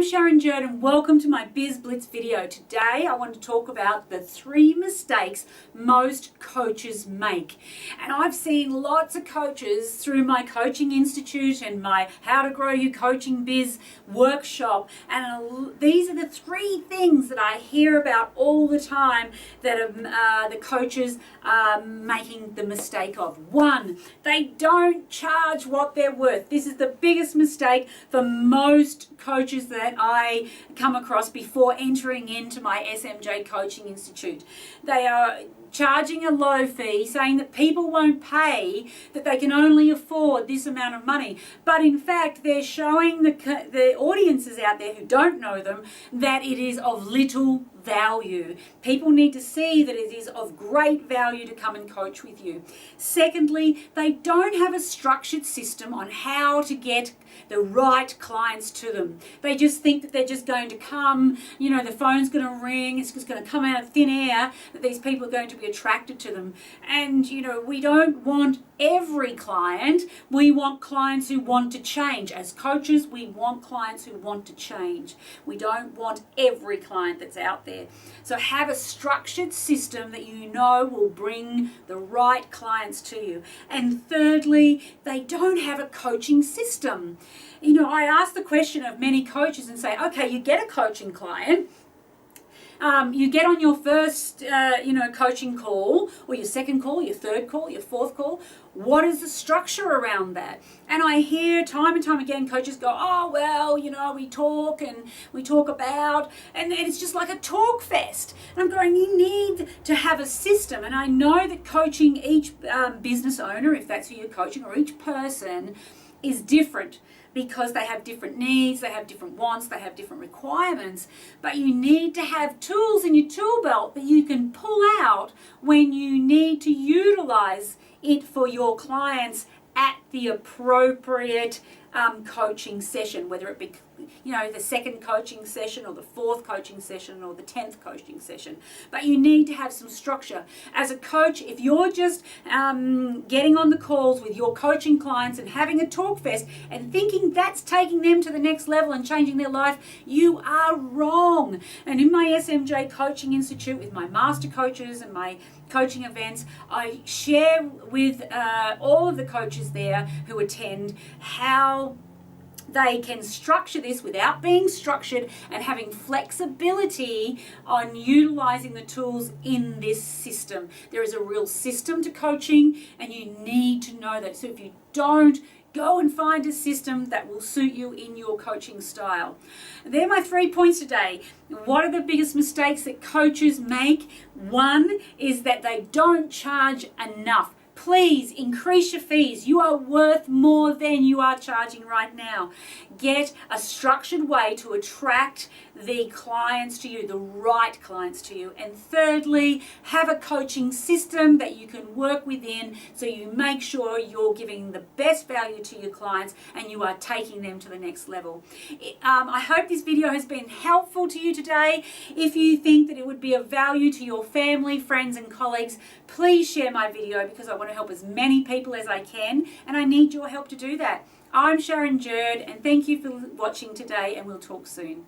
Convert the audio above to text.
I'm Sharon Jurd and welcome to my Biz Blitz video. Today I want to talk about the 3 mistakes most coaches make. And I've seen lots of coaches through my Coaching Institute and my How to Grow Your Coaching Biz workshop. And these are the 3 things that I hear about all the time that the coaches are making the mistake of. 1, they don't charge what they're worth. This is the biggest mistake for most coaches that I come across before entering into my SMJ Coaching Institute. They are charging a low fee, saying that people won't pay, that they can only afford this amount of money. But in fact, they're showing the audiences out there who don't know them that it is of little value. People need to see that it is of great value to come and coach with you. Secondly, they don't have a structured system on how to get the right clients to them. They just think that they're just going to come, the phone's going to ring, it's just going to come out of thin air, that these people are going to be attracted to them. And, we don't want every client. We want clients who want to change. As coaches, we want clients who want to change. We don't want every client that's out there. So have a structured system that will bring the right clients to you. And thirdly, they don't have a coaching system. I ask the question of many coaches and say, okay, you get a coaching client. You get on your first, coaching call, or your second call, your third call, your fourth call. What is the structure around that? And I hear time and time again coaches go, oh, well, we talk and we talk about, and it's just like a talk fest. And I'm going, you need to have a system. And I know that coaching each business owner, if that's who you're coaching, or each person is different, because they have different needs, they have different wants, they have different requirements. But you need to have tools in your tool belt that you can pull out when you need to utilize it for your clients at the appropriate coaching session, whether it be the second coaching session or the 4th coaching session or the 10th coaching session. But you need to have some structure. As a coach, if you're just getting on the calls with your coaching clients and having a talk fest and thinking that's taking them to the next level and changing their life, you are wrong. And in my SMJ Coaching Institute with my master coaches and my coaching events, I share with all of the coaches there who attend how they can structure this without being structured and having flexibility on utilizing the tools in this system. There is a real system to coaching, and you need to know that. So if you don't, go and find a system that will suit you in your coaching style. They're my 3 points today. What are the biggest mistakes that coaches make? 1 is that they don't charge enough. Please increase your fees. You are worth more than you are charging right now. Get a structured way to attract the clients to you, the right clients to you. And thirdly, have a coaching system that you can work within so you make sure you're giving the best value to your clients and you are taking them to the next level. I hope this video has been helpful to you today. If you think that it would be of value to your family, friends and colleagues, please share my video, because I want to help as many people as I can, and I need your help to do that. I'm Sharon Jurd, and thank you for watching today, and we'll talk soon.